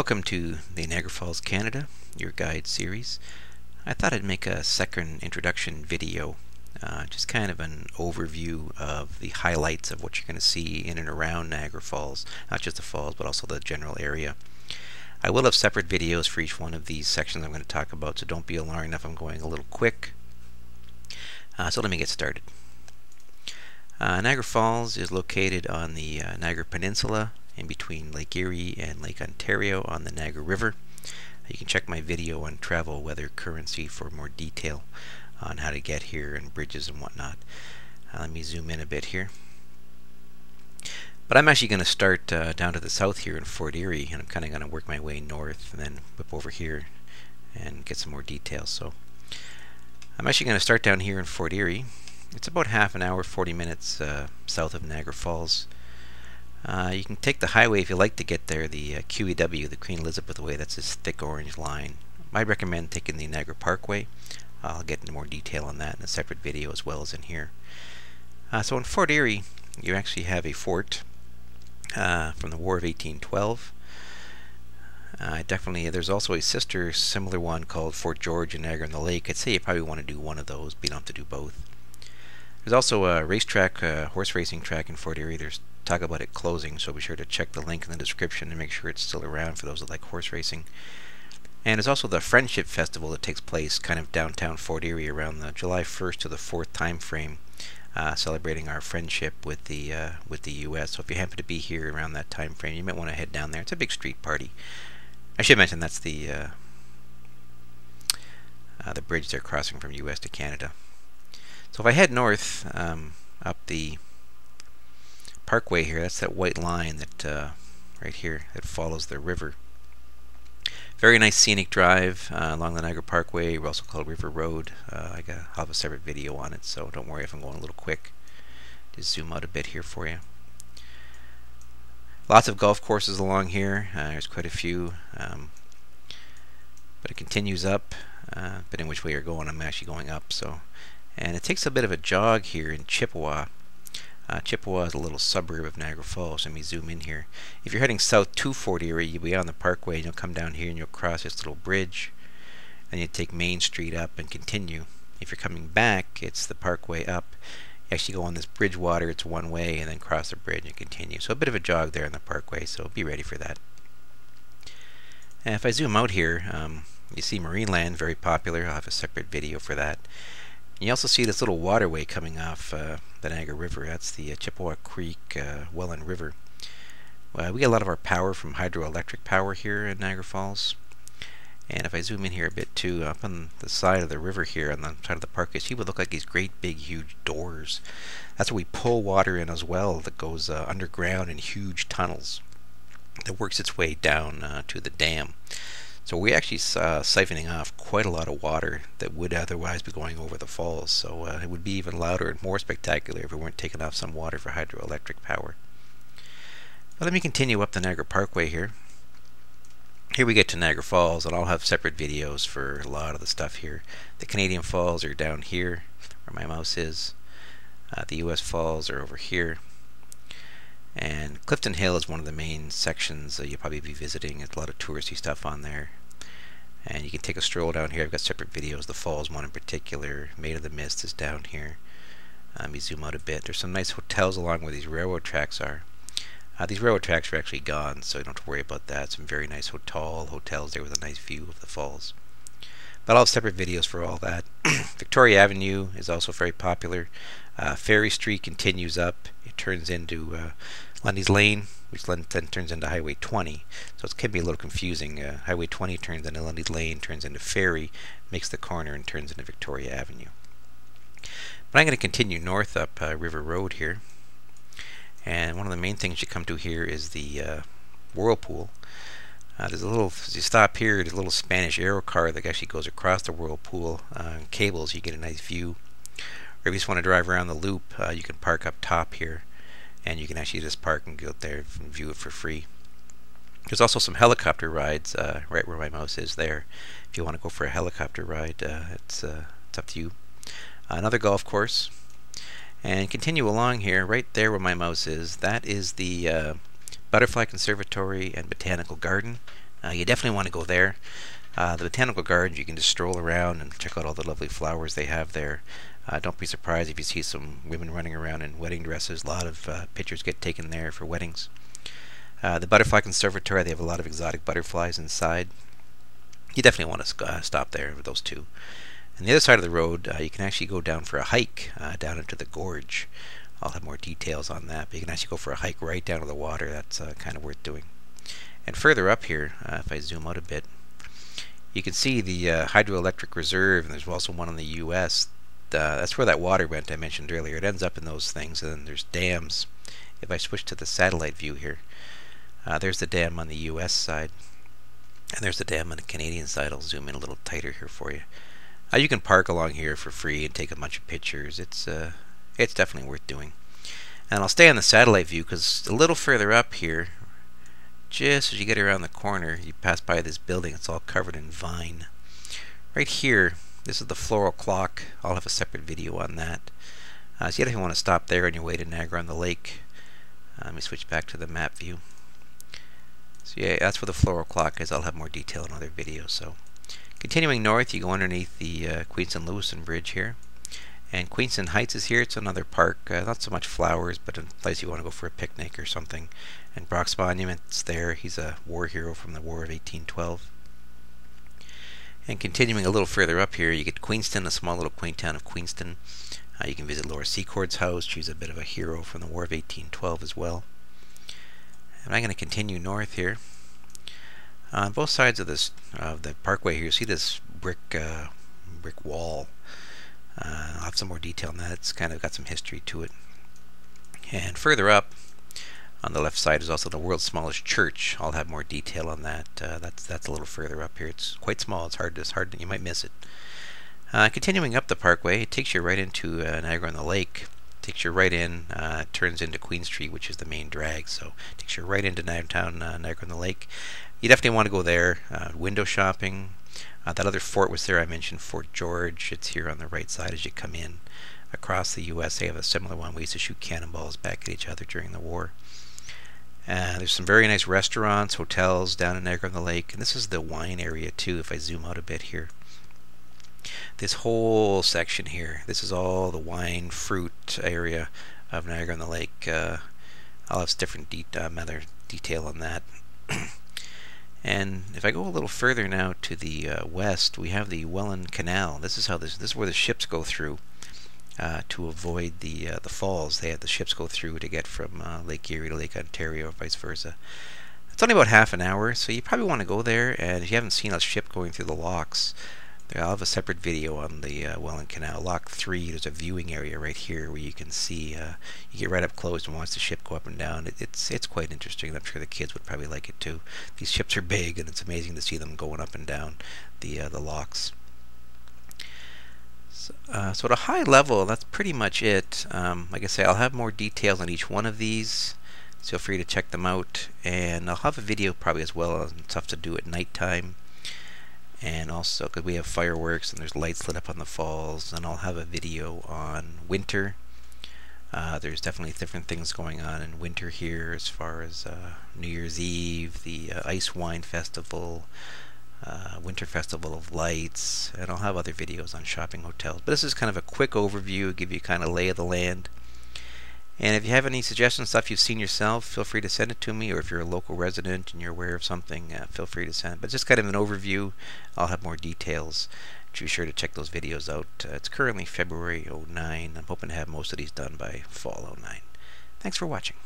Welcome to the Niagara Falls, Canada, your guide series. I thought I'd make a second introduction video, just kind of an overview of the highlights of what you're going to see in and around Niagara Falls, not just the falls but also the general area. I will have separate videos for each one of these sections I'm going to talk about, so don't be alarmed if I'm going a little quick. So let me get started. Niagara Falls is located on the Niagara Peninsula in between Lake Erie and Lake Ontario on the Niagara River. You can check my video on travel, weather, currency for more detail on how to get here and bridges and whatnot. Let me zoom in a bit here. But I'm actually going to start down to the south here in Fort Erie, and I'm kind of going to work my way north and then whip over here and get some more details. So I'm actually going to start down here in Fort Erie. It's about half an hour, 40 minutes south of Niagara Falls. You can take the highway if you like to get there, the QEW, the Queen Elizabeth Way. That's this thick orange line. I recommend taking the Niagara Parkway. I'll get into more detail on that in a separate video as well as in here. So in Fort Erie, you actually have a fort from the War of 1812. There's also a sister similar one called Fort George in Niagara on the Lake. I'd say you probably want to do one of those, but you don't have to do both. There's also a racetrack, horse racing track in Fort Erie. There's talk about it closing, so be sure to check the link in the description and make sure it's still around for those that like horse racing. And there's also the Friendship Festival that takes place kind of downtown Fort Erie around the July 1st to the 4th time frame, celebrating our friendship with the U.S. So if you happen to be here around that time frame, you might want to head down there. It's a big street party. I should mention that's the bridge they're crossing from U.S. to Canada. So if I head north up the Parkway here, that's that white line that right here that follows the river. Very nice scenic drive along the Niagara Parkway, also called River Road. I'll have a separate video on it, so don't worry if I'm going a little quick. Just zoom out a bit here for you. Lots of golf courses along here. There's quite a few, but it continues up. But in which way you're going, I'm actually going up. And it takes a bit of a jog here in Chippewa. Chippewa is a little suburb of Niagara Falls. Let me zoom in here. If you're heading south to Fort Erie, you'll be on the Parkway, and you'll come down here and you'll cross this little bridge, and you take Main Street up and continue. If you're coming back, it's the Parkway up. You actually go on this bridge water, it's one way, and then cross the bridge and continue. So a bit of a jog there on the Parkway, so be ready for that. And if I zoom out here, you see Marineland, very popular. I'll have a separate video for that. And you also see this little waterway coming off the Niagara River. That's the Chippewa Creek Welland River. We get a lot of our power from hydroelectric power here in Niagara Falls. And if I zoom in here a bit too, up on the side of the river here, on the side of the park, you see what look like these great big huge doors. That's where we pull water in as well, that goes underground in huge tunnels that works its way down to the dam. So we're actually siphoning off quite a lot of water that would otherwise be going over the falls. So it would be even louder and more spectacular if we weren't taking off some water for hydroelectric power. But let me continue up the Niagara Parkway here. Here we get to Niagara Falls, and I'll have separate videos for a lot of the stuff here. The Canadian Falls are down here, where my mouse is. The U.S. Falls are over here. And Clifton Hill is one of the main sections you'll probably be visiting. There's a lot of touristy stuff on there. And you can take a stroll down here. I've got separate videos. The falls one in particular, Made of the Mist, is down here. Let me zoom out a bit. There's some nice hotels along where these railroad tracks are. These railroad tracks are actually gone, so you don't have to worry about that. Some very nice hotels there with a nice view of the falls. But I'll have separate videos for all that. Victoria Avenue is also very popular. Ferry Street continues up. It turns into Lundy's Lane, which then turns into Highway 20. So it can be a little confusing. Highway 20 turns into Lundy's Lane, turns into Ferry, makes the corner, and turns into Victoria Avenue. But I'm going to continue north up River Road here. And one of the main things you come to here is the whirlpool. There's a little, as you stop here, there's a little Spanish aero car that actually goes across the whirlpool cables. You get a nice view. Or if you just want to drive around the loop, you can park up top here, and you can actually just park and go up there and view it for free. There's also some helicopter rides right where my mouse is there. If you want to go for a helicopter ride, it's up to you. Another golf course. And continue along here, right there where my mouse is. That is the Butterfly Conservatory and Botanical Garden. You definitely want to go there. The botanical gardens, you can just stroll around and check out all the lovely flowers they have there. Don't be surprised if you see some women running around in wedding dresses. A lot of pictures get taken there for weddings. The Butterfly Conservatory, they have a lot of exotic butterflies inside. You definitely want to stop there with those two. On the other side of the road, you can actually go down for a hike down into the gorge. I'll have more details on that, but you can actually go for a hike right down to the water. That's kind of worth doing. And further up here, if I zoom out a bit, you can see the hydroelectric reserve, and there's also one in the U.S. That's where that water went I mentioned earlier. It ends up in those things, and then there's dams. If I switch to the satellite view here, there's the dam on the U.S. side, and there's the dam on the Canadian side. I'll zoom in a little tighter here for you. You can park along here for free and take a bunch of pictures. It's definitely worth doing. And I'll stay on the satellite view because a little further up here, just as you get around the corner, you pass by this building. It's all covered in vine. Right here, this is the floral clock. I'll have a separate video on that. So you definitely want to stop there on your way to Niagara-on-the-Lake. Let me switch back to the map view. So yeah, that's where the floral clock is. I'll have more detail in other videos. So continuing north, you go underneath the Queenston-Lewiston Bridge here. And Queenston Heights is here. It's another park. Not so much flowers, but a place you want to go for a picnic or something. And Brock's Monument's there. He's a war hero from the War of 1812. And continuing a little further up here, you get Queenston, a small little quaint town of Queenston. You can visit Laura Secor's house. She's a bit of a hero from the War of 1812 as well. And I'm going to continue north here. On both sides of this the parkway here, you see this brick wall. I'll have some more detail on that. It's kind of got some history to it. And further up, on the left side, is also the world's smallest church. I'll have more detail on that. That's a little further up here. It's quite small. It's hard. You might miss it. Continuing up the parkway, it takes you right into Niagara-on-the-Lake. Takes you right in. Turns into Queen Street, which is the main drag. So it takes you right into downtown Niagara-on-the-Lake. You definitely want to go there. Window shopping. That other fort was there. I mentioned Fort George. It's here on the right side as you come in. Across the U.S., they have a similar one. We used to shoot cannonballs back at each other during the war. There's some very nice restaurants, hotels down in Niagara-on-the-Lake. And this is the wine area, too, if I zoom out a bit here. This whole section here, this is all the wine, fruit area of Niagara-on-the-Lake. I'll have different other detail on that. And if I go a little further now to the west, we have the Welland Canal. This is where the ships go through to avoid the falls. They had the ships go through to get from Lake Erie to Lake Ontario, or vice versa. It's only about half an hour, so you probably want to go there. And if you haven't seen a ship going through the locks, I'll have a separate video on the Welland Canal. Lock 3, there's a viewing area right here where you can see, you get right up close and watch the ship go up and down. It's quite interesting. I'm sure the kids would probably like it too. These ships are big, and it's amazing to see them going up and down the locks. So at a high level, that's pretty much it. Like I say, I'll have more details on each one of these. So feel free to check them out. And I'll have a video probably as well on stuff to do at nighttime. And also, because we have fireworks and there's lights lit up on the falls, and I'll have a video on winter. There's definitely different things going on in winter here, as far as New Year's Eve, the Ice Wine Festival, Winter Festival of Lights, and I'll have other videos on shopping hotels. But this is kind of a quick overview, give you kind of lay of the land. And if you have any suggestions, stuff you've seen yourself, feel free to send it to me. Or if you're a local resident and you're aware of something, feel free to send it. But just kind of an overview. I'll have more details. Be sure to check those videos out. It's currently February 09. I'm hoping to have most of these done by fall 09. Thanks for watching.